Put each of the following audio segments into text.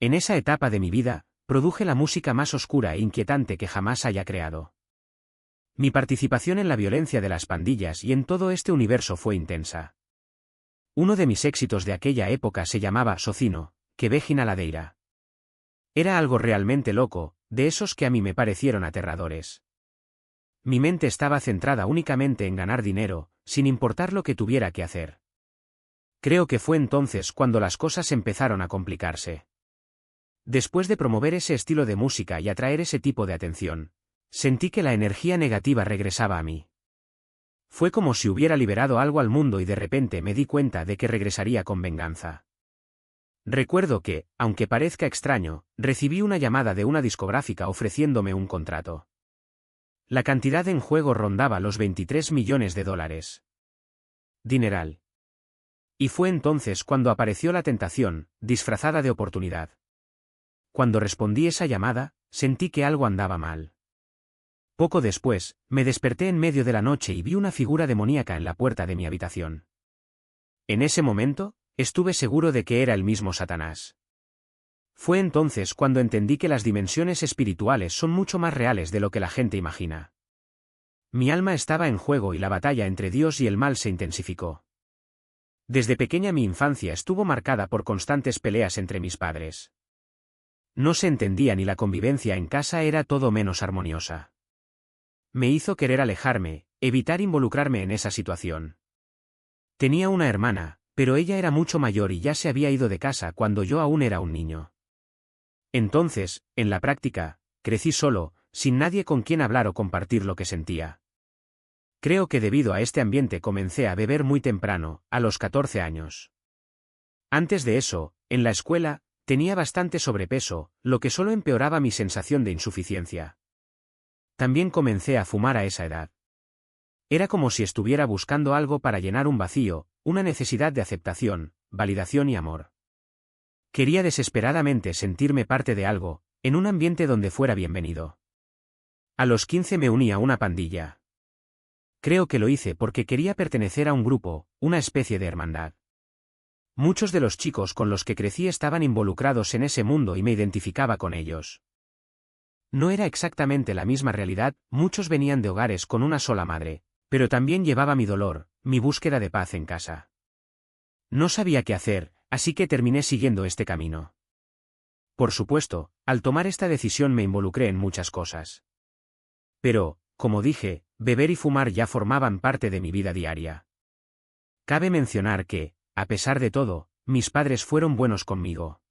En esa etapa de mi vida, produje la música más oscura e inquietante que jamás haya creado. Mi participación en la violencia de las pandillas y en todo este universo fue intensa. Uno de mis éxitos de aquella época se llamaba Socino, que Vegina Ladeira. Era algo realmente loco, de esos que a mí me parecieron aterradores. Mi mente estaba centrada únicamente en ganar dinero, sin importar lo que tuviera que hacer. Creo que fue entonces cuando las cosas empezaron a complicarse. Después de promover ese estilo de música y atraer ese tipo de atención, sentí que la energía negativa regresaba a mí. Fue como si hubiera liberado algo al mundo y de repente me di cuenta de que regresaría con venganza. Recuerdo que, aunque parezca extraño, recibí una llamada de una discográfica ofreciéndome un contrato. La cantidad en juego rondaba los $23 millones. Dineral. Y fue entonces cuando apareció la tentación, disfrazada de oportunidad. Cuando respondí esa llamada, sentí que algo andaba mal. Poco después, me desperté en medio de la noche y vi una figura demoníaca en la puerta de mi habitación. En ese momento, estuve seguro de que era el mismo Satanás. Fue entonces cuando entendí que las dimensiones espirituales son mucho más reales de lo que la gente imagina. Mi alma estaba en juego y la batalla entre Dios y el mal se intensificó. Desde pequeña mi infancia estuvo marcada por constantes peleas entre mis padres. No se entendían y la convivencia en casa era todo menos armoniosa. Me hizo querer alejarme, evitar involucrarme en esa situación. Tenía una hermana, pero ella era mucho mayor y ya se había ido de casa cuando yo aún era un niño. Entonces, en la práctica, crecí solo, sin nadie con quien hablar o compartir lo que sentía. Creo que debido a este ambiente comencé a beber muy temprano, a los 14 años. Antes de eso, en la escuela, tenía bastante sobrepeso, lo que solo empeoraba mi sensación de insuficiencia. También comencé a fumar a esa edad. Era como si estuviera buscando algo para llenar un vacío, una necesidad de aceptación, validación y amor. Quería desesperadamente sentirme parte de algo, en un ambiente donde fuera bienvenido. A los 15 me uní a una pandilla. Creo que lo hice porque quería pertenecer a un grupo, una especie de hermandad. Muchos de los chicos con los que crecí estaban involucrados en ese mundo y me identificaba con ellos. No era exactamente la misma realidad, muchos venían de hogares con una sola madre, pero también llevaba mi dolor, mi búsqueda de paz en casa. No sabía qué hacer, así que terminé siguiendo este camino. Por supuesto, al tomar esta decisión me involucré en muchas cosas. Pero, como dije, beber y fumar ya formaban parte de mi vida diaria. Cabe mencionar que, a pesar de todo, mis padres fueron buenos conmigo.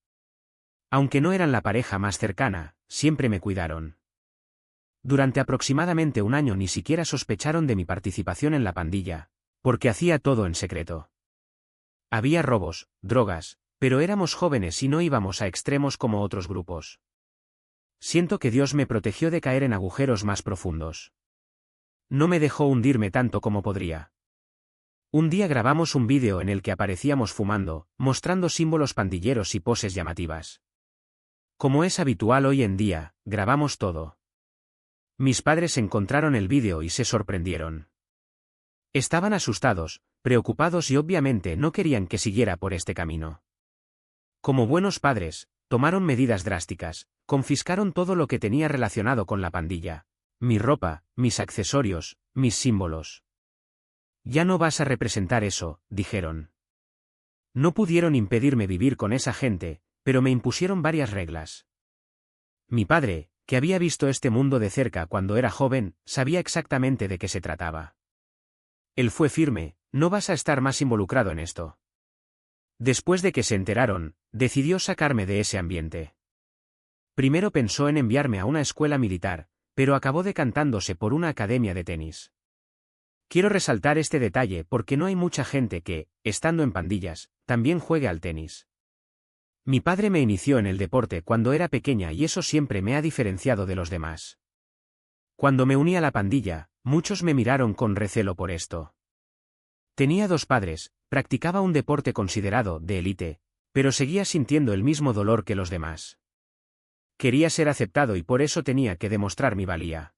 Aunque no eran la pareja más cercana, siempre me cuidaron. Durante aproximadamente un año ni siquiera sospecharon de mi participación en la pandilla, porque hacía todo en secreto. Había robos, drogas, pero éramos jóvenes y no íbamos a extremos como otros grupos. Siento que Dios me protegió de caer en agujeros más profundos. No me dejó hundirme tanto como podría. Un día grabamos un vídeo en el que aparecíamos fumando, mostrando símbolos pandilleros y poses llamativas. Como es habitual hoy en día, grabamos todo. Mis padres encontraron el vídeo y se sorprendieron. Estaban asustados, preocupados y obviamente no querían que siguiera por este camino. Como buenos padres, tomaron medidas drásticas, confiscaron todo lo que tenía relacionado con la pandilla, mi ropa, mis accesorios, mis símbolos. Ya no vas a representar eso, dijeron. No pudieron impedirme vivir con esa gente, pero me impusieron varias reglas. Mi padre, que había visto este mundo de cerca cuando era joven, sabía exactamente de qué se trataba. Él fue firme: no vas a estar más involucrado en esto. Después de que se enteraron, decidió sacarme de ese ambiente. Primero pensó en enviarme a una escuela militar, pero acabó decantándose por una academia de tenis. Quiero resaltar este detalle porque no hay mucha gente que, estando en pandillas, también juegue al tenis. Mi padre me inició en el deporte cuando era pequeña y eso siempre me ha diferenciado de los demás. Cuando me uní a la pandilla, muchos me miraron con recelo por esto. Tenía 2 padres, practicaba un deporte considerado de élite, pero seguía sintiendo el mismo dolor que los demás. Quería ser aceptado y por eso tenía que demostrar mi valía.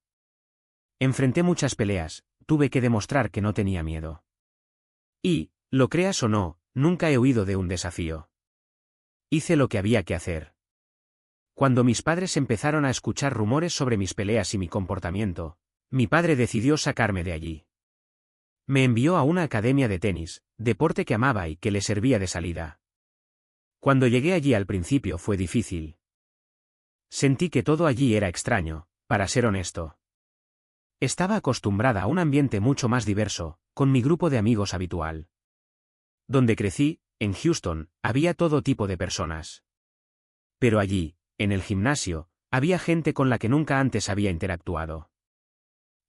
Enfrenté muchas peleas, tuve que demostrar que no tenía miedo. Y, lo creas o no, nunca he huido de un desafío. Hice lo que había que hacer. Cuando mis padres empezaron a escuchar rumores sobre mis peleas y mi comportamiento, mi padre decidió sacarme de allí. Me envió a una academia de tenis, deporte que amaba y que le servía de salida. Cuando llegué allí al principio fue difícil. Sentí que todo allí era extraño, para ser honesto. Estaba acostumbrada a un ambiente mucho más diverso, con mi grupo de amigos habitual. Donde crecí, en Houston, había todo tipo de personas. Pero allí, en el gimnasio, había gente con la que nunca antes había interactuado.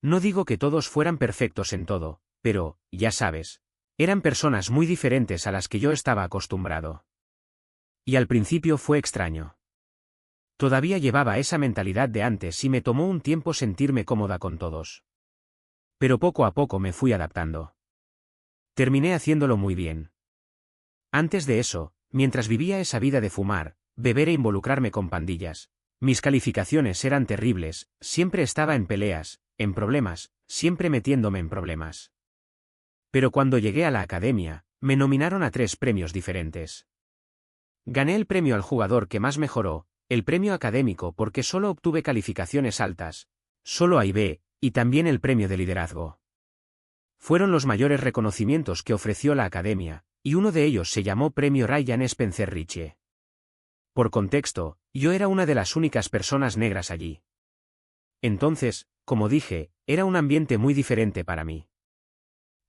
No digo que todos fueran perfectos en todo, pero, ya sabes, eran personas muy diferentes a las que yo estaba acostumbrado. Y al principio fue extraño. Todavía llevaba esa mentalidad de antes y me tomó un tiempo sentirme cómoda con todos. Pero poco a poco me fui adaptando. Terminé haciéndolo muy bien. Antes de eso, mientras vivía esa vida de fumar, beber e involucrarme con pandillas, mis calificaciones eran terribles, siempre estaba en peleas, en problemas, siempre metiéndome en problemas. Pero cuando llegué a la academia, me nominaron a 3 premios diferentes. Gané el premio al jugador que más mejoró, el premio académico porque solo obtuve calificaciones altas, solo A y B, y también el premio de liderazgo. Fueron los mayores reconocimientos que ofreció la academia, y uno de ellos se llamó Premio Ryan Spencer Richie. Por contexto, yo era una de las únicas personas negras allí. Entonces, como dije, era un ambiente muy diferente para mí.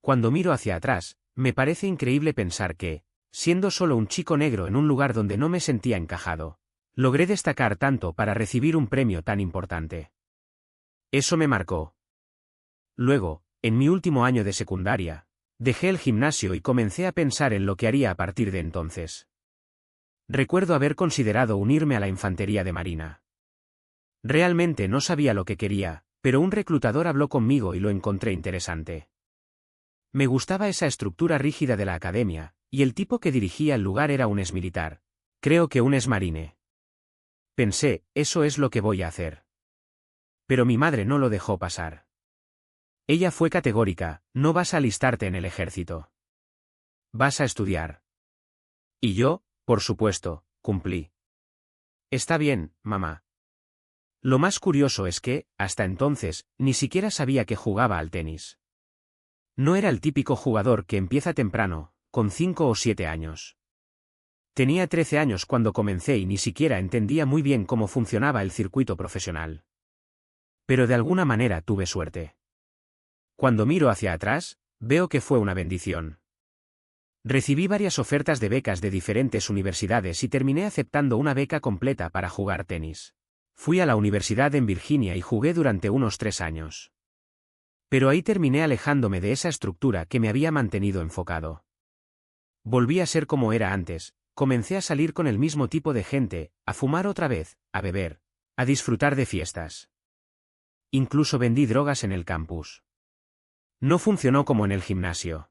Cuando miro hacia atrás, me parece increíble pensar que, siendo solo un chico negro en un lugar donde no me sentía encajado, logré destacar tanto para recibir un premio tan importante. Eso me marcó. Luego, en mi último año de secundaria, dejé el gimnasio y comencé a pensar en lo que haría a partir de entonces. Recuerdo haber considerado unirme a la infantería de marina. Realmente no sabía lo que quería, pero un reclutador habló conmigo y lo encontré interesante. Me gustaba esa estructura rígida de la academia, y el tipo que dirigía el lugar era un exmilitar. Creo que un exmarine. Pensé, eso es lo que voy a hacer. Pero mi madre no lo dejó pasar. Ella fue categórica, no vas a alistarte en el ejército. Vas a estudiar. Y yo, por supuesto, cumplí. Está bien, mamá. Lo más curioso es que, hasta entonces, ni siquiera sabía que jugaba al tenis. No era el típico jugador que empieza temprano, con 5 o 7 años. Tenía 13 años cuando comencé y ni siquiera entendía muy bien cómo funcionaba el circuito profesional. Pero de alguna manera tuve suerte. Cuando miro hacia atrás, veo que fue una bendición. Recibí varias ofertas de becas de diferentes universidades y terminé aceptando una beca completa para jugar tenis. Fui a la universidad en Virginia y jugué durante unos 3 años. Pero ahí terminé alejándome de esa estructura que me había mantenido enfocado. Volví a ser como era antes, comencé a salir con el mismo tipo de gente, a fumar otra vez, a beber, a disfrutar de fiestas. Incluso vendí drogas en el campus. No funcionó como en el gimnasio.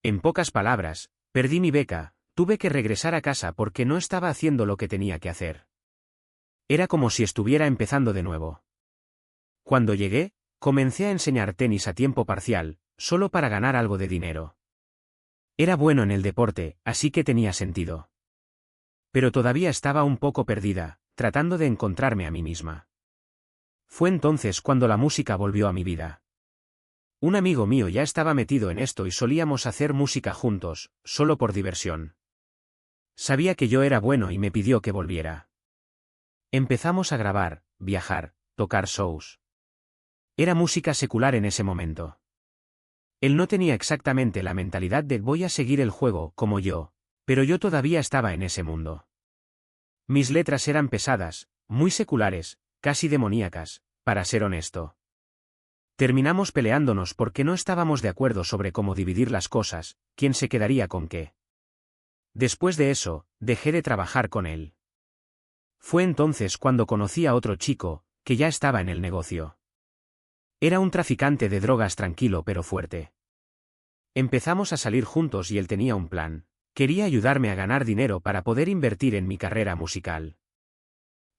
En pocas palabras, perdí mi beca, tuve que regresar a casa porque no estaba haciendo lo que tenía que hacer. Era como si estuviera empezando de nuevo. Cuando llegué, comencé a enseñar tenis a tiempo parcial, solo para ganar algo de dinero. Era bueno en el deporte, así que tenía sentido. Pero todavía estaba un poco perdida, tratando de encontrarme a mí misma. Fue entonces cuando la música volvió a mi vida. Un amigo mío ya estaba metido en esto y solíamos hacer música juntos, solo por diversión. Sabía que yo era bueno y me pidió que volviera. Empezamos a grabar, viajar, tocar shows. Era música secular en ese momento. Él no tenía exactamente la mentalidad de voy a seguir el juego como yo, pero yo todavía estaba en ese mundo. Mis letras eran pesadas, muy seculares, casi demoníacas, para ser honesto. Terminamos peleándonos porque no estábamos de acuerdo sobre cómo dividir las cosas, quién se quedaría con qué. Después de eso, dejé de trabajar con él. Fue entonces cuando conocí a otro chico, que ya estaba en el negocio. Era un traficante de drogas tranquilo pero fuerte. Empezamos a salir juntos y él tenía un plan. Quería ayudarme a ganar dinero para poder invertir en mi carrera musical.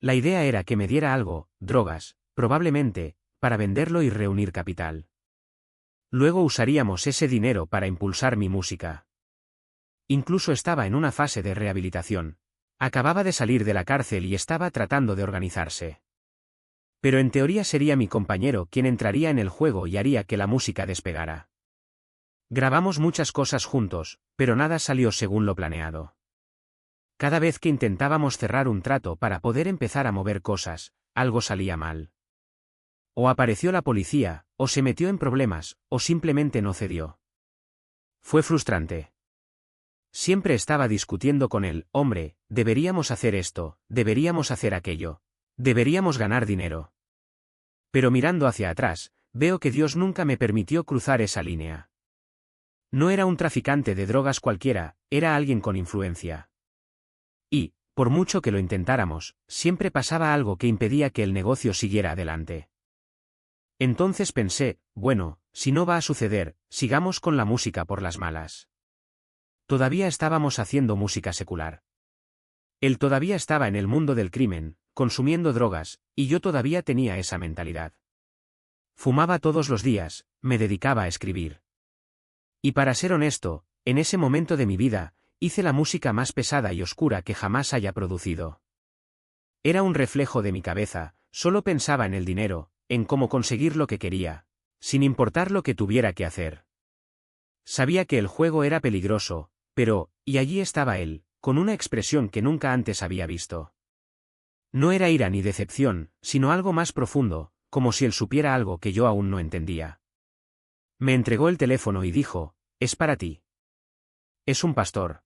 La idea era que me diera algo, drogas, probablemente, para venderlo y reunir capital. Luego usaríamos ese dinero para impulsar mi música. Incluso estaba en una fase de rehabilitación, Acababa de salir de la cárcel y estaba tratando de organizarse. Pero en teoría sería mi compañero quien entraría en el juego y haría que la música despegara. Grabamos muchas cosas juntos, pero nada salió según lo planeado. Cada vez que intentábamos cerrar un trato para poder empezar a mover cosas, algo salía mal. O apareció la policía, o se metió en problemas, o simplemente no cedió. Fue frustrante. Siempre estaba discutiendo con él: hombre, deberíamos hacer esto, deberíamos hacer aquello, deberíamos ganar dinero. Pero mirando hacia atrás, veo que Dios nunca me permitió cruzar esa línea. No era un traficante de drogas cualquiera, era alguien con influencia. Y, por mucho que lo intentáramos, siempre pasaba algo que impedía que el negocio siguiera adelante. Entonces pensé, bueno, si no va a suceder, sigamos con la música por las malas. Todavía estábamos haciendo música secular. Él todavía estaba en el mundo del crimen, consumiendo drogas, y yo todavía tenía esa mentalidad. Fumaba todos los días, me dedicaba a escribir. Y para ser honesto, en ese momento de mi vida, hice la música más pesada y oscura que jamás haya producido. Era un reflejo de mi cabeza, solo pensaba en el dinero, en cómo conseguir lo que quería, sin importar lo que tuviera que hacer. Sabía que el juego era peligroso, pero, y allí estaba él, con una expresión que nunca antes había visto. No era ira ni decepción, sino algo más profundo, como si él supiera algo que yo aún no entendía. Me entregó el teléfono y dijo: «Es para ti». Es un pastor.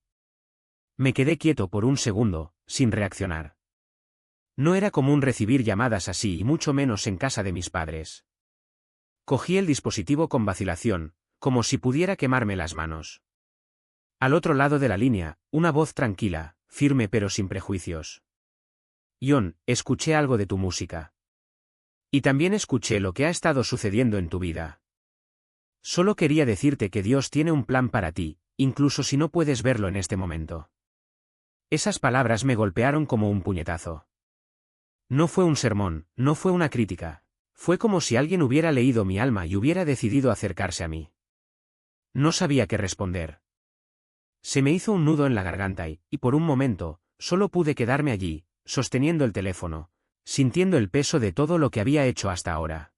Me quedé quieto por un segundo, sin reaccionar. No era común recibir llamadas así y mucho menos en casa de mis padres. Cogí el dispositivo con vacilación, como si pudiera quemarme las manos. Al otro lado de la línea, una voz tranquila, firme pero sin prejuicios. «John, escuché algo de tu música. Y también escuché lo que ha estado sucediendo en tu vida. Solo quería decirte que Dios tiene un plan para ti, incluso si no puedes verlo en este momento». Esas palabras me golpearon como un puñetazo. No fue un sermón, no fue una crítica. Fue como si alguien hubiera leído mi alma y hubiera decidido acercarse a mí. No sabía qué responder. Se me hizo un nudo en la garganta y, por un momento, solo pude quedarme allí, sosteniendo el teléfono, sintiendo el peso de todo lo que había hecho hasta ahora.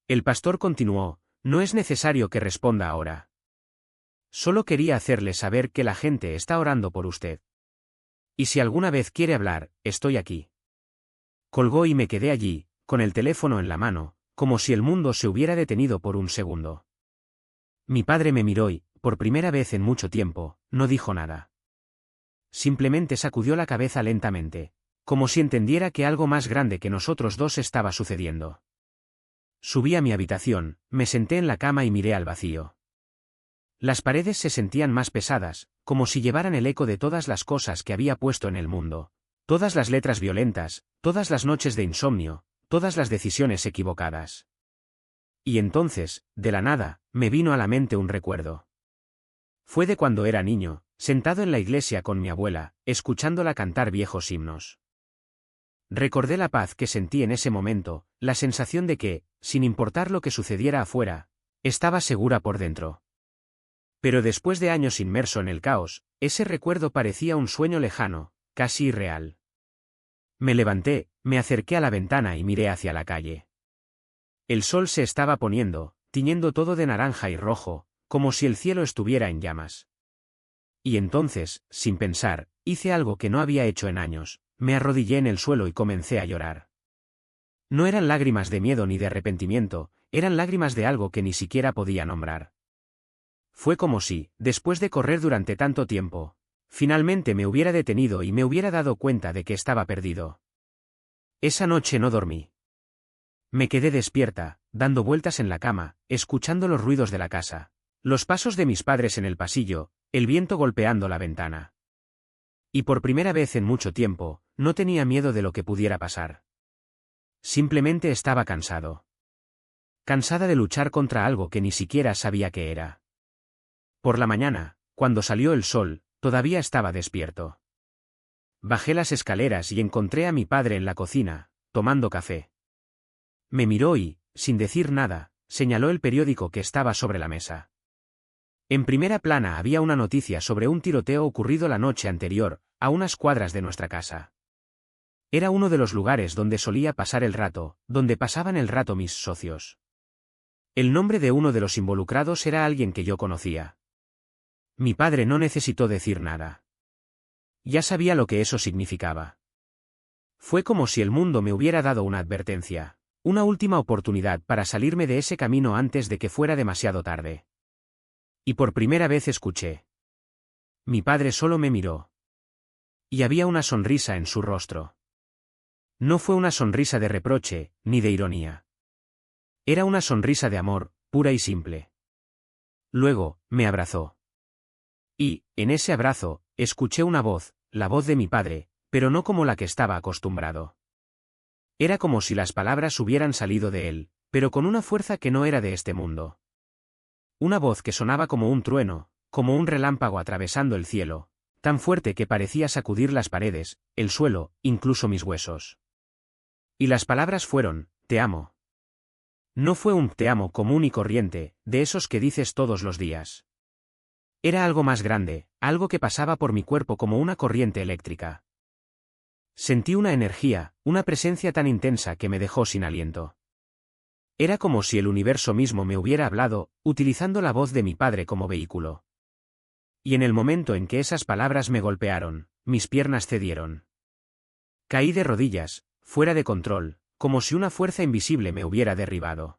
El pastor continuó: «No es necesario que responda ahora. Solo quería hacerle saber que la gente está orando por usted. Y si alguna vez quiere hablar, estoy aquí». Colgó y me quedé allí, con el teléfono en la mano, como si el mundo se hubiera detenido por un segundo. Mi padre me miró y, por primera vez en mucho tiempo, no dijo nada. Simplemente sacudió la cabeza lentamente, como si entendiera que algo más grande que nosotros dos estaba sucediendo. Subí a mi habitación, me senté en la cama y miré al vacío. Las paredes se sentían más pesadas, como si llevaran el eco de todas las cosas que había puesto en el mundo, todas las letras violentas, todas las noches de insomnio, todas las decisiones equivocadas. Y entonces, de la nada, me vino a la mente un recuerdo. Fue de cuando era niño, sentado en la iglesia con mi abuela, escuchándola cantar viejos himnos. Recordé la paz que sentí en ese momento, la sensación de que, sin importar lo que sucediera afuera, estaba segura por dentro. Pero después de años inmerso en el caos, ese recuerdo parecía un sueño lejano, casi irreal. Me levanté, me acerqué a la ventana y miré hacia la calle. El sol se estaba poniendo, tiñendo todo de naranja y rojo, como si el cielo estuviera en llamas. Y entonces, sin pensar, hice algo que no había hecho en años: me arrodillé en el suelo y comencé a llorar. No eran lágrimas de miedo ni de arrepentimiento, eran lágrimas de algo que ni siquiera podía nombrar. Fue como si, después de correr durante tanto tiempo, finalmente me hubiera detenido y me hubiera dado cuenta de que estaba perdido. Esa noche no dormí. Me quedé despierta, dando vueltas en la cama, escuchando los ruidos de la casa, los pasos de mis padres en el pasillo, el viento golpeando la ventana. Y por primera vez en mucho tiempo, no tenía miedo de lo que pudiera pasar. Simplemente estaba cansado. Cansada de luchar contra algo que ni siquiera sabía qué era. Por la mañana, cuando salió el sol, todavía estaba despierto. Bajé las escaleras y encontré a mi padre en la cocina, tomando café. Me miró y, sin decir nada, señaló el periódico que estaba sobre la mesa. En primera plana había una noticia sobre un tiroteo ocurrido la noche anterior, a unas cuadras de nuestra casa. Era uno de los lugares donde solía pasar el rato, donde pasaban el rato mis socios. El nombre de uno de los involucrados era alguien que yo conocía. Mi padre no necesitó decir nada. Ya sabía lo que eso significaba. Fue como si el mundo me hubiera dado una advertencia, una última oportunidad para salirme de ese camino antes de que fuera demasiado tarde. Y por primera vez escuché. Mi padre solo me miró. Y había una sonrisa en su rostro. No fue una sonrisa de reproche, ni de ironía. Era una sonrisa de amor, pura y simple. Luego, me abrazó. Y, en ese abrazo, escuché una voz, la voz de mi padre, pero no como la que estaba acostumbrado. Era como si las palabras hubieran salido de él, pero con una fuerza que no era de este mundo. Una voz que sonaba como un trueno, como un relámpago atravesando el cielo, tan fuerte que parecía sacudir las paredes, el suelo, incluso mis huesos. Y las palabras fueron, te amo. No fue un te amo común y corriente, de esos que dices todos los días. Era algo más grande, algo que pasaba por mi cuerpo como una corriente eléctrica. Sentí una energía, una presencia tan intensa que me dejó sin aliento. Era como si el universo mismo me hubiera hablado, utilizando la voz de mi padre como vehículo. Y en el momento en que esas palabras me golpearon, mis piernas cedieron. Caí de rodillas, fuera de control, como si una fuerza invisible me hubiera derribado.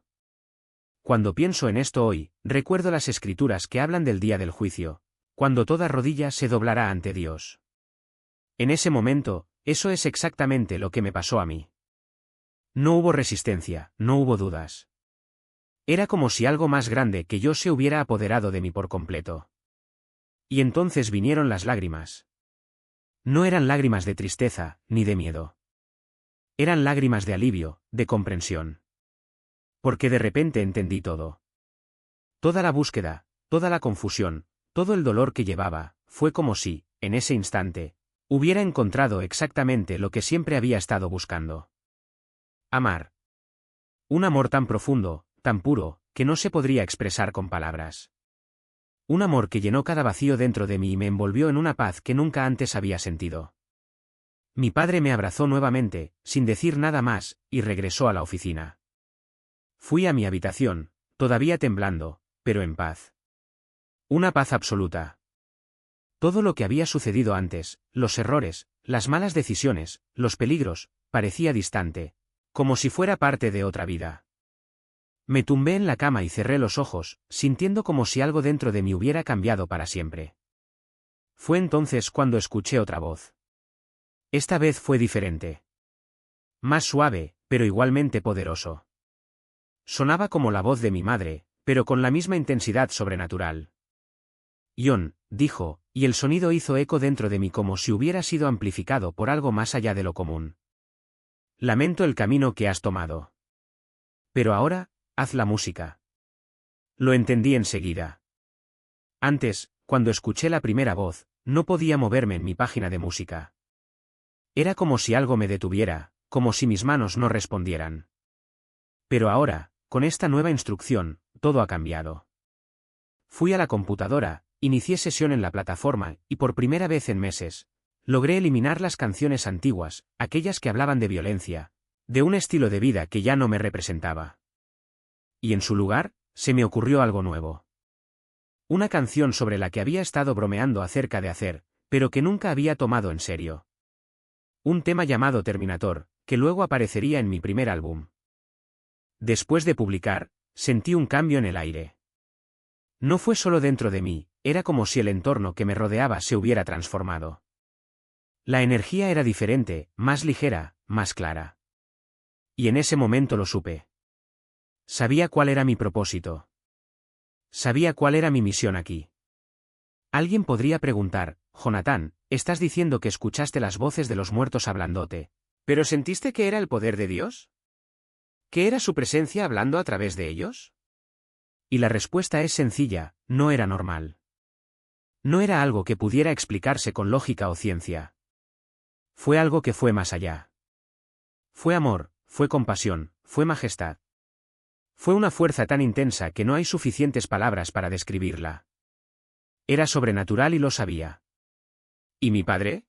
Cuando pienso en esto hoy, recuerdo las escrituras que hablan del día del juicio, cuando toda rodilla se doblará ante Dios. En ese momento, eso es exactamente lo que me pasó a mí. No hubo resistencia, no hubo dudas. Era como si algo más grande que yo se hubiera apoderado de mí por completo. Y entonces vinieron las lágrimas. No eran lágrimas de tristeza, ni de miedo. Eran lágrimas de alivio, de comprensión. Porque de repente entendí todo. Toda la búsqueda, toda la confusión, todo el dolor que llevaba, fue como si, en ese instante, hubiera encontrado exactamente lo que siempre había estado buscando. Amar. Un amor tan profundo, tan puro, que no se podría expresar con palabras. Un amor que llenó cada vacío dentro de mí y me envolvió en una paz que nunca antes había sentido. Mi padre me abrazó nuevamente, sin decir nada más, y regresó a la oficina. Fui a mi habitación, todavía temblando, pero en paz. Una paz absoluta. Todo lo que había sucedido antes, los errores, las malas decisiones, los peligros, parecía distante, como si fuera parte de otra vida. Me tumbé en la cama y cerré los ojos, sintiendo como si algo dentro de mí hubiera cambiado para siempre. Fue entonces cuando escuché otra voz. Esta vez fue diferente. Más suave, pero igualmente poderoso. Sonaba como la voz de mi madre, pero con la misma intensidad sobrenatural. John, dijo, y el sonido hizo eco dentro de mí como si hubiera sido amplificado por algo más allá de lo común. Lamento el camino que has tomado. Pero ahora, haz la música. Lo entendí enseguida. Antes, cuando escuché la primera voz, no podía moverme en mi página de música. Era como si algo me detuviera, como si mis manos no respondieran. Pero ahora, con esta nueva instrucción, todo ha cambiado. Fui a la computadora, inicié sesión en la plataforma, y por primera vez en meses, logré eliminar las canciones antiguas, aquellas que hablaban de violencia, de un estilo de vida que ya no me representaba. Y en su lugar, se me ocurrió algo nuevo. Una canción sobre la que había estado bromeando acerca de hacer, pero que nunca había tomado en serio. Un tema llamado Terminator, que luego aparecería en mi primer álbum. Después de publicar, sentí un cambio en el aire. No fue solo dentro de mí, era como si el entorno que me rodeaba se hubiera transformado. La energía era diferente, más ligera, más clara. Y en ese momento lo supe. Sabía cuál era mi propósito. Sabía cuál era mi misión aquí. Alguien podría preguntar, Jonathan, estás diciendo que escuchaste las voces de los muertos hablándote, ¿pero sentiste que era el poder de Dios? ¿Que era su presencia hablando a través de ellos? Y la respuesta es sencilla, no era normal. No era algo que pudiera explicarse con lógica o ciencia. Fue algo que fue más allá. Fue amor, fue compasión, fue majestad. Fue una fuerza tan intensa que no hay suficientes palabras para describirla. Era sobrenatural y lo sabía. ¿Y mi padre?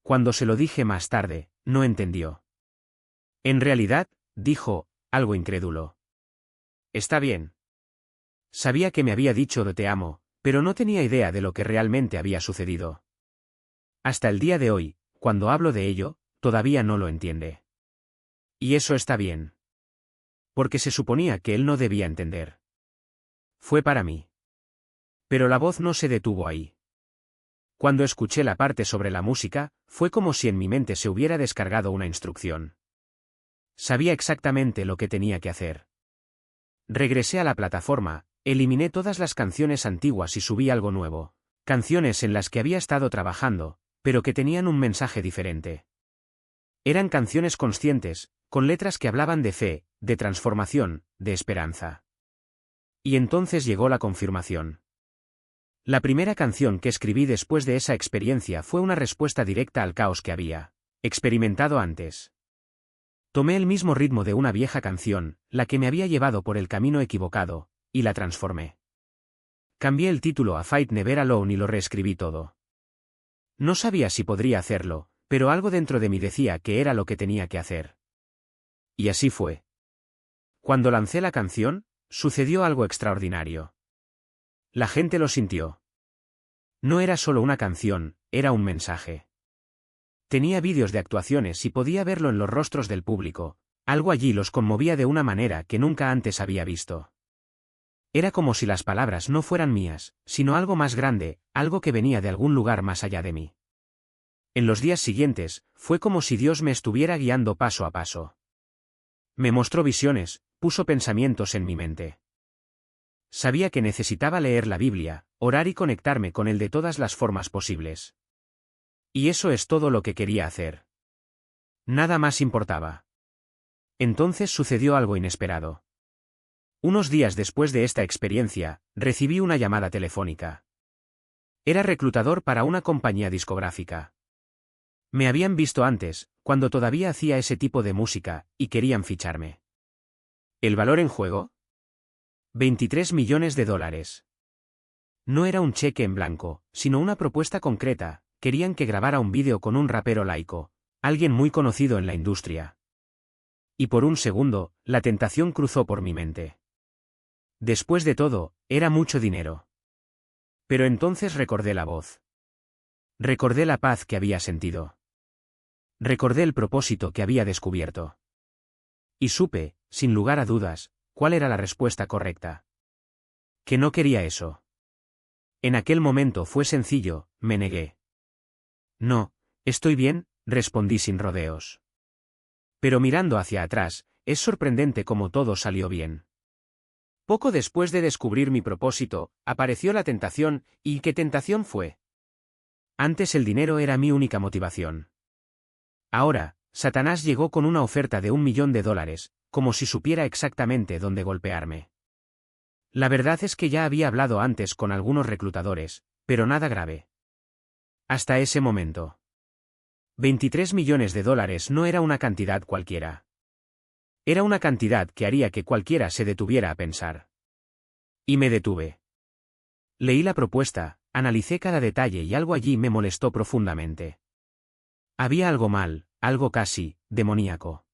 Cuando se lo dije más tarde, no entendió. En realidad, dijo, algo incrédulo. Está bien. Sabía que me había dicho te amo, pero no tenía idea de lo que realmente había sucedido. Hasta el día de hoy, cuando hablo de ello, todavía no lo entiende. Y eso está bien. Porque se suponía que él no debía entender. Fue para mí. Pero la voz no se detuvo ahí. Cuando escuché la parte sobre la música, fue como si en mi mente se hubiera descargado una instrucción. Sabía exactamente lo que tenía que hacer. Regresé a la plataforma, eliminé todas las canciones antiguas y subí algo nuevo. Canciones en las que había estado trabajando, pero que tenían un mensaje diferente. Eran canciones conscientes, con letras que hablaban de fe, de transformación, de esperanza. Y entonces llegó la confirmación. La primera canción que escribí después de esa experiencia fue una respuesta directa al caos que había experimentado antes. Tomé el mismo ritmo de una vieja canción, la que me había llevado por el camino equivocado, y la transformé. Cambié el título a Fight Never Alone y lo reescribí todo. No sabía si podría hacerlo, pero algo dentro de mí decía que era lo que tenía que hacer. Y así fue. Cuando lancé la canción, sucedió algo extraordinario. La gente lo sintió. No era solo una canción, era un mensaje. Tenía vídeos de actuaciones y podía verlo en los rostros del público, algo allí los conmovía de una manera que nunca antes había visto. Era como si las palabras no fueran mías, sino algo más grande, algo que venía de algún lugar más allá de mí. En los días siguientes, fue como si Dios me estuviera guiando paso a paso. Me mostró visiones, puso pensamientos en mi mente. Sabía que necesitaba leer la Biblia, orar y conectarme con Él de todas las formas posibles. Y eso es todo lo que quería hacer. Nada más importaba. Entonces sucedió algo inesperado. Unos días después de esta experiencia, recibí una llamada telefónica. Era reclutador para una compañía discográfica. Me habían visto antes, cuando todavía hacía ese tipo de música, y querían ficharme. ¿El valor en juego? 23 millones de dólares. No era un cheque en blanco, sino una propuesta concreta. Querían que grabara un vídeo con un rapero laico, alguien muy conocido en la industria. Y por un segundo, la tentación cruzó por mi mente. Después de todo, era mucho dinero. Pero entonces recordé la voz. Recordé la paz que había sentido. Recordé el propósito que había descubierto. Y supe, sin lugar a dudas, cuál era la respuesta correcta. Que no quería eso. En aquel momento fue sencillo, me negué. No, estoy bien, respondí sin rodeos. Pero mirando hacia atrás, es sorprendente cómo todo salió bien. Poco después de descubrir mi propósito, apareció la tentación, ¿y qué tentación fue? Antes el dinero era mi única motivación. Ahora, Satanás llegó con una oferta de $1 millón, como si supiera exactamente dónde golpearme. La verdad es que ya había hablado antes con algunos reclutadores, pero nada grave. Hasta ese momento. 23 millones de dólares no era una cantidad cualquiera. Era una cantidad que haría que cualquiera se detuviera a pensar. Y me detuve. Leí la propuesta, analicé cada detalle y algo allí me molestó profundamente. Había algo mal, algo casi demoníaco.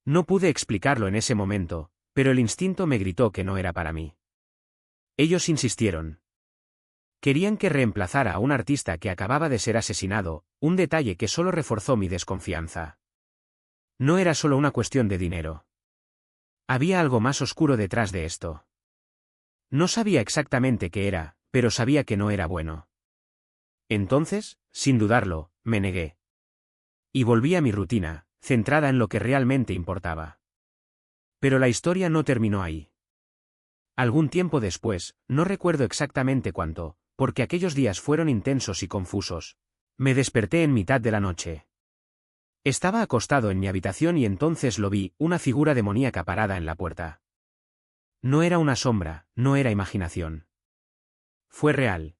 No pude explicarlo en ese momento, pero el instinto me gritó que no era para mí. Ellos insistieron. Querían que reemplazara a un artista que acababa de ser asesinado, un detalle que solo reforzó mi desconfianza. No era solo una cuestión de dinero. Había algo más oscuro detrás de esto. No sabía exactamente qué era, pero sabía que no era bueno. Entonces, sin dudarlo, me negué. Y volví a mi rutina, centrada en lo que realmente importaba. Pero la historia no terminó ahí. Algún tiempo después, no recuerdo exactamente cuánto, porque aquellos días fueron intensos y confusos, me desperté en mitad de la noche. Estaba acostado en mi habitación y entonces lo vi, una figura demoníaca parada en la puerta. No era una sombra, no era imaginación. Fue real.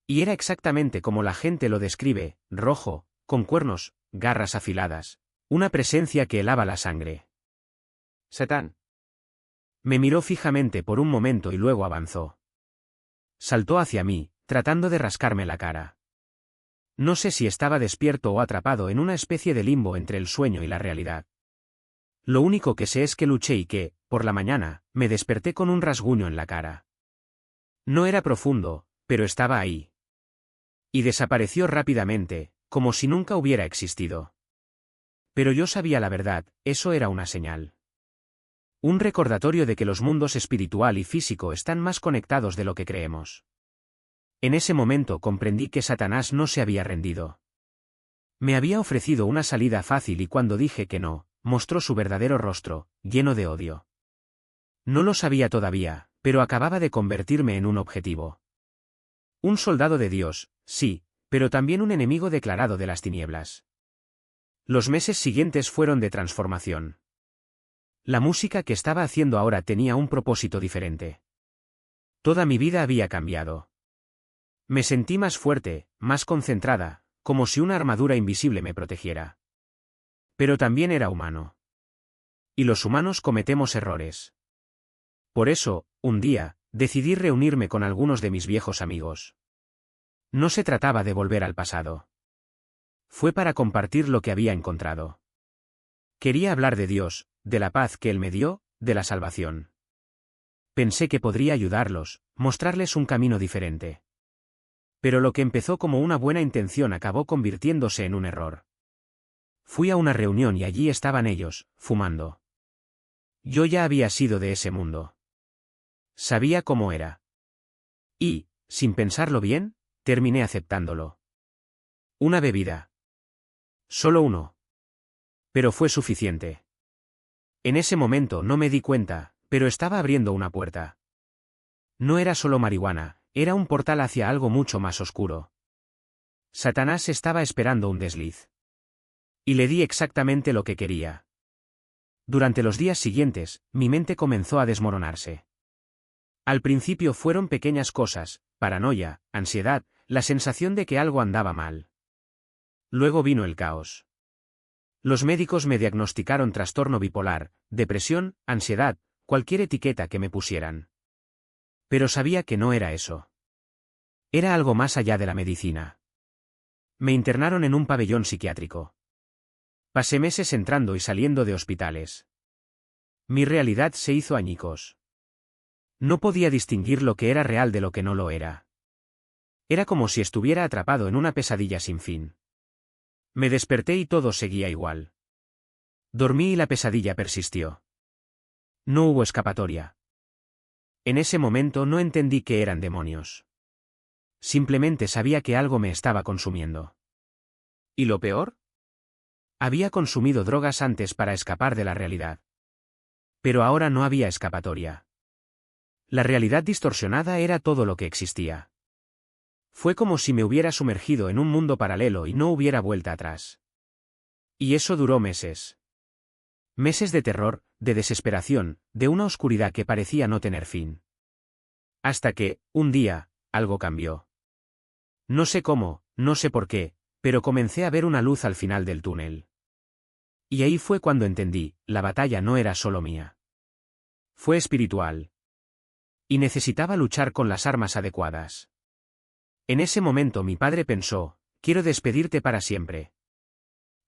Y era exactamente como la gente lo describe, rojo, con cuernos, garras afiladas, una presencia que helaba la sangre. Satán. Me miró fijamente por un momento y luego avanzó. Saltó hacia mí, tratando de rascarme la cara. No sé si estaba despierto o atrapado en una especie de limbo entre el sueño y la realidad. Lo único que sé es que luché y que, por la mañana, me desperté con un rasguño en la cara. No era profundo, pero estaba ahí. Y desapareció rápidamente, como si nunca hubiera existido. Pero yo sabía la verdad, eso era una señal. Un recordatorio de que los mundos espiritual y físico están más conectados de lo que creemos. En ese momento comprendí que Satanás no se había rendido. Me había ofrecido una salida fácil y cuando dije que no, mostró su verdadero rostro, lleno de odio. No lo sabía todavía, pero acababa de convertirme en un objetivo. Un soldado de Dios, sí, pero también un enemigo declarado de las tinieblas. Los meses siguientes fueron de transformación. La música que estaba haciendo ahora tenía un propósito diferente. Toda mi vida había cambiado. Me sentí más fuerte, más concentrada, como si una armadura invisible me protegiera. Pero también era humano. Y los humanos cometemos errores. Por eso, un día, decidí reunirme con algunos de mis viejos amigos. No se trataba de volver al pasado. Fue para compartir lo que había encontrado. Quería hablar de Dios, de la paz que Él me dio, de la salvación. Pensé que podría ayudarlos, mostrarles un camino diferente. Pero lo que empezó como una buena intención acabó convirtiéndose en un error. Fui a una reunión y allí estaban ellos, fumando. Yo ya había sido de ese mundo. Sabía cómo era. Y, sin pensarlo bien, terminé aceptándolo. Una bebida. Solo uno. Pero fue suficiente. En ese momento no me di cuenta, pero estaba abriendo una puerta. No era solo marihuana, era un portal hacia algo mucho más oscuro. Satanás estaba esperando un desliz. Y le di exactamente lo que quería. Durante los días siguientes, mi mente comenzó a desmoronarse. Al principio fueron pequeñas cosas, paranoia, ansiedad, la sensación de que algo andaba mal. Luego vino el caos. Los médicos me diagnosticaron trastorno bipolar, depresión, ansiedad, cualquier etiqueta que me pusieran. Pero sabía que no era eso. Era algo más allá de la medicina. Me internaron en un pabellón psiquiátrico. Pasé meses entrando y saliendo de hospitales. Mi realidad se hizo añicos. No podía distinguir lo que era real de lo que no lo era. Era como si estuviera atrapado en una pesadilla sin fin. Me desperté y todo seguía igual. Dormí y la pesadilla persistió. No hubo escapatoria. En ese momento no entendí que eran demonios. Simplemente sabía que algo me estaba consumiendo. ¿Y lo peor? Había consumido drogas antes para escapar de la realidad. Pero ahora no había escapatoria. La realidad distorsionada era todo lo que existía. Fue como si me hubiera sumergido en un mundo paralelo y no hubiera vuelta atrás. Y eso duró meses. Meses de terror, de desesperación, de una oscuridad que parecía no tener fin. Hasta que, un día, algo cambió. No sé cómo, no sé por qué, pero comencé a ver una luz al final del túnel. Y ahí fue cuando entendí, la batalla no era solo mía. Fue espiritual. Y necesitaba luchar con las armas adecuadas. En ese momento mi padre pensó, quiero despedirte para siempre.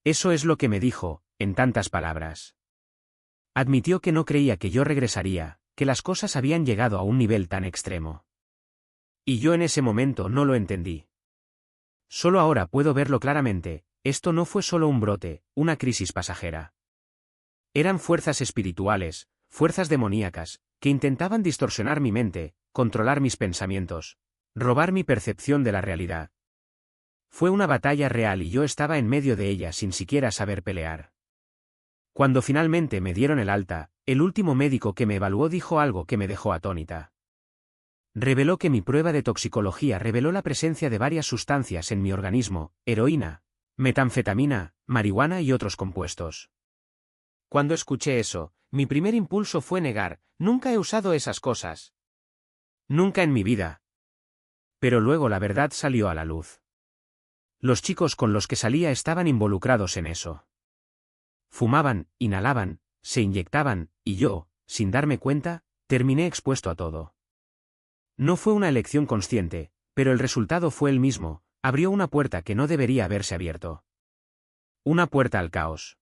Eso es lo que me dijo, en tantas palabras. Admitió que no creía que yo regresaría, que las cosas habían llegado a un nivel tan extremo. Y yo en ese momento no lo entendí. Solo ahora puedo verlo claramente, esto no fue solo un brote, una crisis pasajera. Eran fuerzas espirituales, fuerzas demoníacas, que intentaban distorsionar mi mente, controlar mis pensamientos, robar mi percepción de la realidad. Fue una batalla real y yo estaba en medio de ella sin siquiera saber pelear. Cuando finalmente me dieron el alta, el último médico que me evaluó dijo algo que me dejó atónita. Reveló que mi prueba de toxicología reveló la presencia de varias sustancias en mi organismo, heroína, metanfetamina, marihuana y otros compuestos. Cuando escuché eso, mi primer impulso fue negar, nunca he usado esas cosas. Nunca en mi vida. Pero luego la verdad salió a la luz. Los chicos con los que salía estaban involucrados en eso. Fumaban, inhalaban, se inyectaban, y yo, sin darme cuenta, terminé expuesto a todo. No fue una elección consciente, pero el resultado fue el mismo, abrió una puerta que no debería haberse abierto. Una puerta al caos.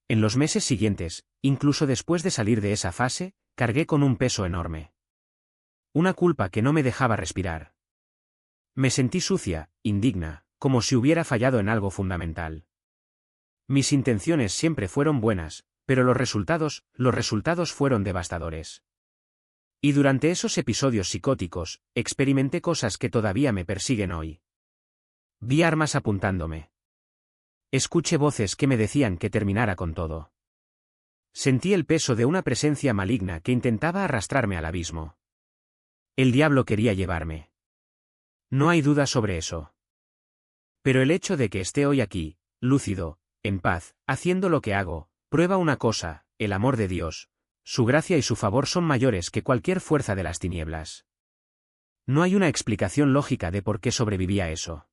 En los meses siguientes, incluso después de salir de esa fase, cargué con un peso enorme. Una culpa que no me dejaba respirar. Me sentí sucia, indigna, como si hubiera fallado en algo fundamental. Mis intenciones siempre fueron buenas, pero los resultados fueron devastadores. Y durante esos episodios psicóticos, experimenté cosas que todavía me persiguen hoy. Vi armas apuntándome. Escuché voces que me decían que terminara con todo. Sentí el peso de una presencia maligna que intentaba arrastrarme al abismo. El diablo quería llevarme. No hay duda sobre eso. Pero el hecho de que esté hoy aquí, lúcido, en paz, haciendo lo que hago, prueba una cosa: el amor de Dios, su gracia y su favor son mayores que cualquier fuerza de las tinieblas. No hay una explicación lógica de por qué sobreviví a eso.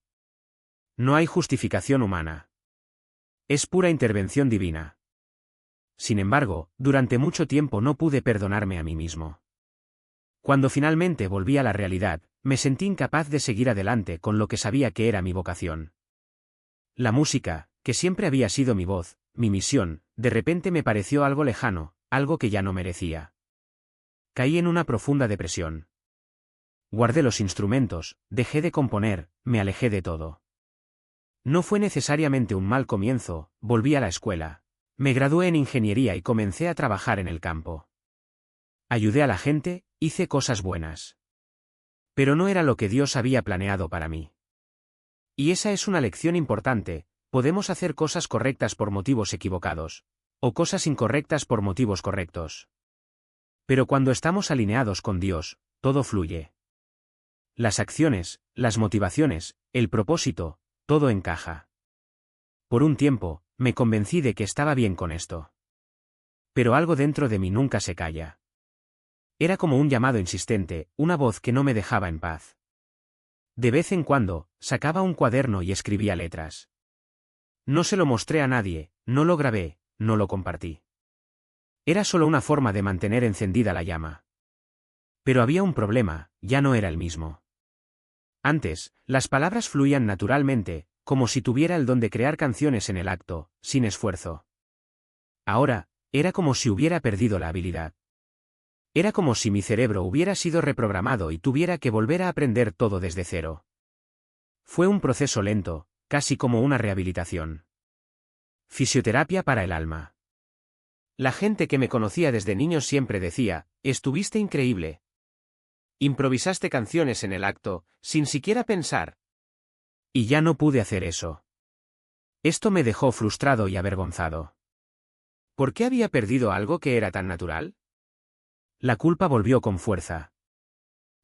No hay justificación humana. Es pura intervención divina. Sin embargo, durante mucho tiempo no pude perdonarme a mí mismo. Cuando finalmente volví a la realidad, me sentí incapaz de seguir adelante con lo que sabía que era mi vocación. La música, que siempre había sido mi voz, mi misión, de repente me pareció algo lejano, algo que ya no merecía. Caí en una profunda depresión. Guardé los instrumentos, dejé de componer, me alejé de todo. No fue necesariamente un mal comienzo, volví a la escuela. Me gradué en ingeniería y comencé a trabajar en el campo. Ayudé a la gente, hice cosas buenas. Pero no era lo que Dios había planeado para mí. Y esa es una lección importante: podemos hacer cosas correctas por motivos equivocados, o cosas incorrectas por motivos correctos. Pero cuando estamos alineados con Dios, todo fluye. Las acciones, las motivaciones, el propósito, todo encaja. Por un tiempo, me convencí de que estaba bien con esto. Pero algo dentro de mí nunca se calla. Era como un llamado insistente, una voz que no me dejaba en paz. De vez en cuando, sacaba un cuaderno y escribía letras. No se lo mostré a nadie, no lo grabé, no lo compartí. Era solo una forma de mantener encendida la llama. Pero había un problema: ya no era el mismo. Antes, las palabras fluían naturalmente, como si tuviera el don de crear canciones en el acto, sin esfuerzo. Ahora, era como si hubiera perdido la habilidad. Era como si mi cerebro hubiera sido reprogramado y tuviera que volver a aprender todo desde cero. Fue un proceso lento, casi como una rehabilitación. Fisioterapia para el alma. La gente que me conocía desde niño siempre decía: estuviste increíble. Improvisaste canciones en el acto, sin siquiera pensar. Y ya no pude hacer eso. Esto me dejó frustrado y avergonzado. ¿Por qué había perdido algo que era tan natural? La culpa volvió con fuerza.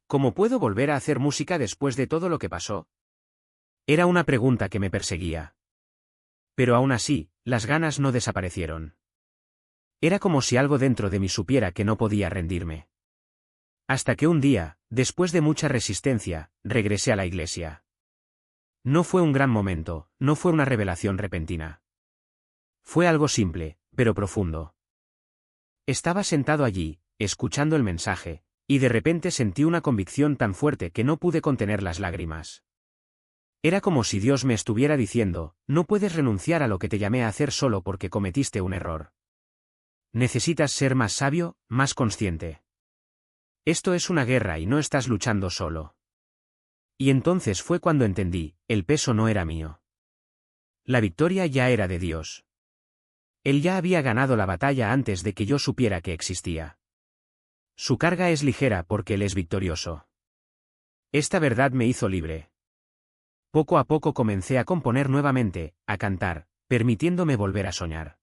¿Cómo puedo volver a hacer música después de todo lo que pasó? Era una pregunta que me perseguía. Pero aún así, las ganas no desaparecieron. Era como si algo dentro de mí supiera que no podía rendirme. Hasta que un día, después de mucha resistencia, regresé a la iglesia. No fue un gran momento, no fue una revelación repentina. Fue algo simple, pero profundo. Estaba sentado allí, escuchando el mensaje, y de repente sentí una convicción tan fuerte que no pude contener las lágrimas. Era como si Dios me estuviera diciendo: no puedes renunciar a lo que te llamé a hacer solo porque cometiste un error. Necesitas ser más sabio, más consciente. Esto es una guerra y no estás luchando solo. Y entonces fue cuando entendí: el peso no era mío. La victoria ya era de Dios. Él ya había ganado la batalla antes de que yo supiera que existía. Su carga es ligera porque Él es victorioso. Esta verdad me hizo libre. Poco a poco comencé a componer nuevamente, a cantar, permitiéndome volver a soñar.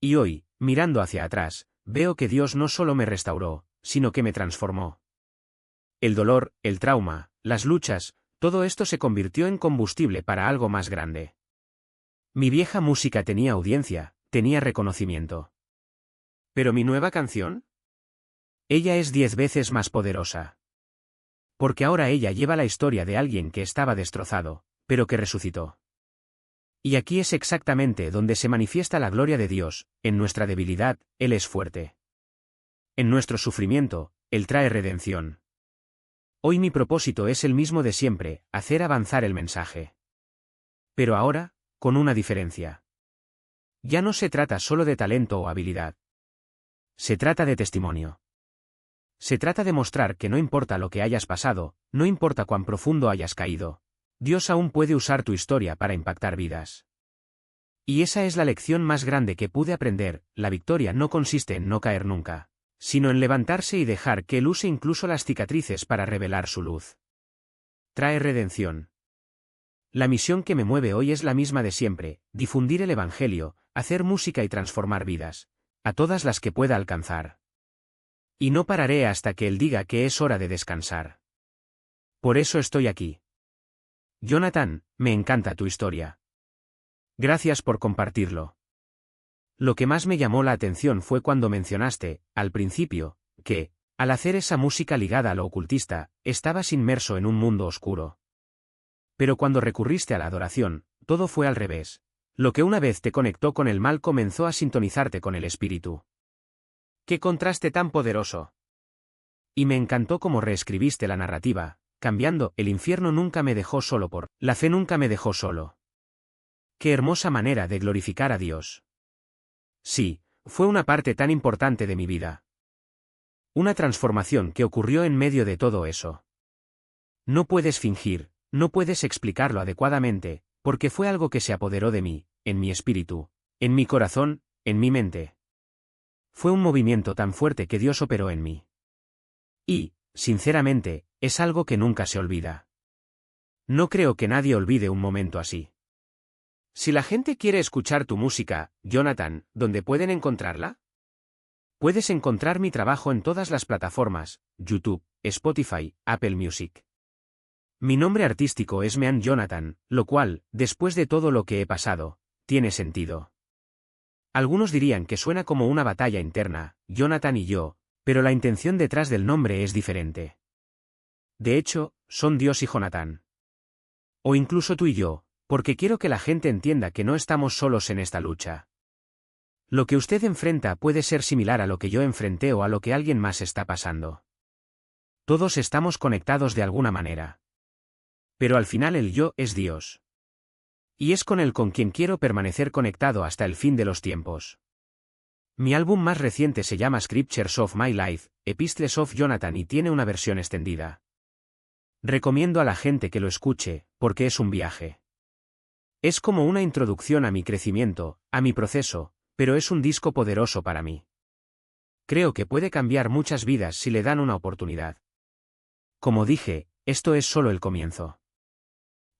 Y hoy, mirando hacia atrás, veo que Dios no solo me restauró, sino que me transformó. El dolor, el trauma, las luchas, todo esto se convirtió en combustible para algo más grande. Mi vieja música tenía audiencia, tenía reconocimiento. ¿Pero mi nueva canción? Ella es 10 veces más poderosa. Porque ahora ella lleva la historia de alguien que estaba destrozado, pero que resucitó. Y aquí es exactamente donde se manifiesta la gloria de Dios: en nuestra debilidad, Él es fuerte. En nuestro sufrimiento, Él trae redención. Hoy mi propósito es el mismo de siempre, hacer avanzar el mensaje. Pero ahora, con una diferencia. Ya no se trata solo de talento o habilidad. Se trata de testimonio. Se trata de mostrar que no importa lo que hayas pasado, no importa cuán profundo hayas caído, Dios aún puede usar tu historia para impactar vidas. Y esa es la lección más grande que pude aprender: la victoria no consiste en no caer nunca, sino en levantarse y dejar que Él use incluso las cicatrices para revelar su luz. Trae redención. La misión que me mueve hoy es la misma de siempre: difundir el Evangelio, hacer música y transformar vidas, a todas las que pueda alcanzar. Y no pararé hasta que Él diga que es hora de descansar. Por eso estoy aquí. Jonathan, me encanta tu historia. Gracias por compartirlo. Lo que más me llamó la atención fue cuando mencionaste, al principio, que, al hacer esa música ligada a lo ocultista, estabas inmerso en un mundo oscuro. Pero cuando recurriste a la adoración, todo fue al revés. Lo que una vez te conectó con el mal comenzó a sintonizarte con el espíritu. ¡Qué contraste tan poderoso! Y me encantó cómo reescribiste la narrativa, cambiando: el infierno nunca me dejó solo por la fe nunca me dejó solo. ¡Qué hermosa manera de glorificar a Dios! Sí, fue una parte tan importante de mi vida. Una transformación que ocurrió en medio de todo eso. No puedes fingir, no puedes explicarlo adecuadamente, porque fue algo que se apoderó de mí, en mi espíritu, en mi corazón, en mi mente. Fue un movimiento tan fuerte que Dios operó en mí. Y, sinceramente, es algo que nunca se olvida. No creo que nadie olvide un momento así. Si la gente quiere escuchar tu música, Jonathan, ¿dónde pueden encontrarla? Puedes encontrar mi trabajo en todas las plataformas: YouTube, Spotify, Apple Music. Mi nombre artístico es Mean Jonathan, lo cual, después de todo lo que he pasado, tiene sentido. Algunos dirían que suena como una batalla interna, Jonathan y yo, pero la intención detrás del nombre es diferente. De hecho, son Dios y Jonathan. O incluso tú y yo, porque quiero que la gente entienda que no estamos solos en esta lucha. Lo que usted enfrenta puede ser similar a lo que yo enfrenté o a lo que alguien más está pasando. Todos estamos conectados de alguna manera. Pero al final el yo es Dios. Y es con Él con quien quiero permanecer conectado hasta el fin de los tiempos. Mi álbum más reciente se llama Scriptures of My Life, Epistles of Jonathan, y tiene una versión extendida. Recomiendo a la gente que lo escuche, porque es un viaje. Es como una introducción a mi crecimiento, a mi proceso, pero es un disco poderoso para mí. Creo que puede cambiar muchas vidas si le dan una oportunidad. Como dije, esto es solo el comienzo.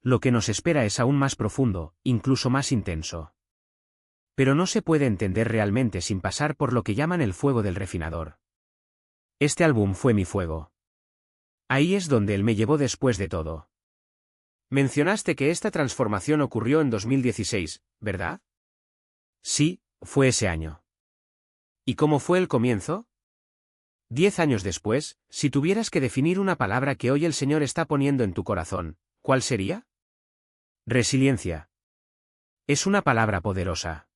Lo que nos espera es aún más profundo, incluso más intenso. Pero no se puede entender realmente sin pasar por lo que llaman el fuego del refinador. Este álbum fue mi fuego. Ahí es donde Él me llevó después de todo. Mencionaste que esta transformación ocurrió en 2016, ¿verdad? Sí, fue ese año. ¿Y cómo fue el comienzo? 10 años después, si tuvieras que definir una palabra que hoy el Señor está poniendo en tu corazón, ¿cuál sería? Resiliencia. Es una palabra poderosa.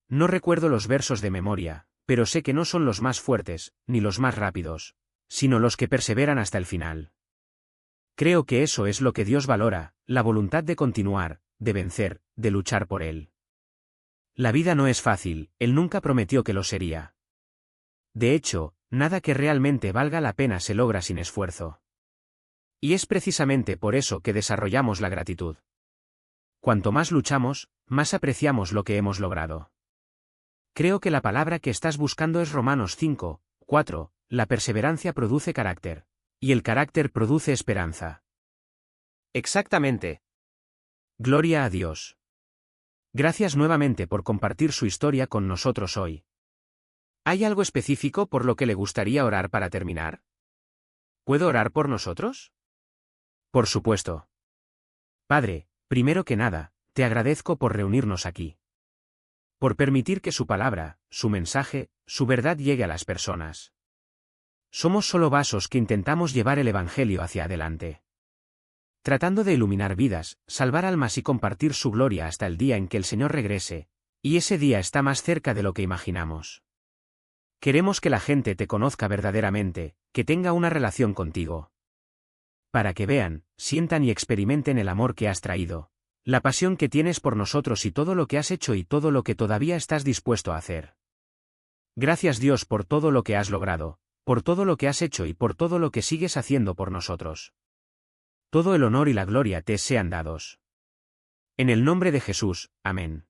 No recuerdo los versos de memoria, pero sé que no son los más fuertes, ni los más rápidos, sino los que perseveran hasta el final. Creo que eso es lo que Dios valora: la voluntad de continuar, de vencer, de luchar por Él. La vida no es fácil, Él nunca prometió que lo sería. De hecho, nada que realmente valga la pena se logra sin esfuerzo. Y es precisamente por eso que desarrollamos la gratitud. Cuanto más luchamos, más apreciamos lo que hemos logrado. Creo que la palabra que estás buscando es Romanos 5:4, la perseverancia produce carácter, y el carácter produce esperanza. Exactamente. Gloria a Dios. Gracias nuevamente por compartir su historia con nosotros hoy. ¿Hay algo específico por lo que le gustaría orar para terminar? ¿Puedo orar por nosotros? Por supuesto. Padre, primero que nada, te agradezco por reunirnos aquí. Por permitir que su palabra, su mensaje, su verdad llegue a las personas. Somos solo vasos que intentamos llevar el Evangelio hacia adelante. Tratando de iluminar vidas, salvar almas y compartir su gloria hasta el día en que el Señor regrese, y ese día está más cerca de lo que imaginamos. Queremos que la gente te conozca verdaderamente, que tenga una relación contigo. para que vean, sientan y experimenten el amor que has traído, la pasión que tienes por nosotros y todo lo que has hecho y todo lo que todavía estás dispuesto a hacer. Gracias Dios por todo lo que has logrado, por todo lo que has hecho y por todo lo que sigues haciendo por nosotros. Todo el honor y la gloria te sean dados. En el nombre de Jesús, amén.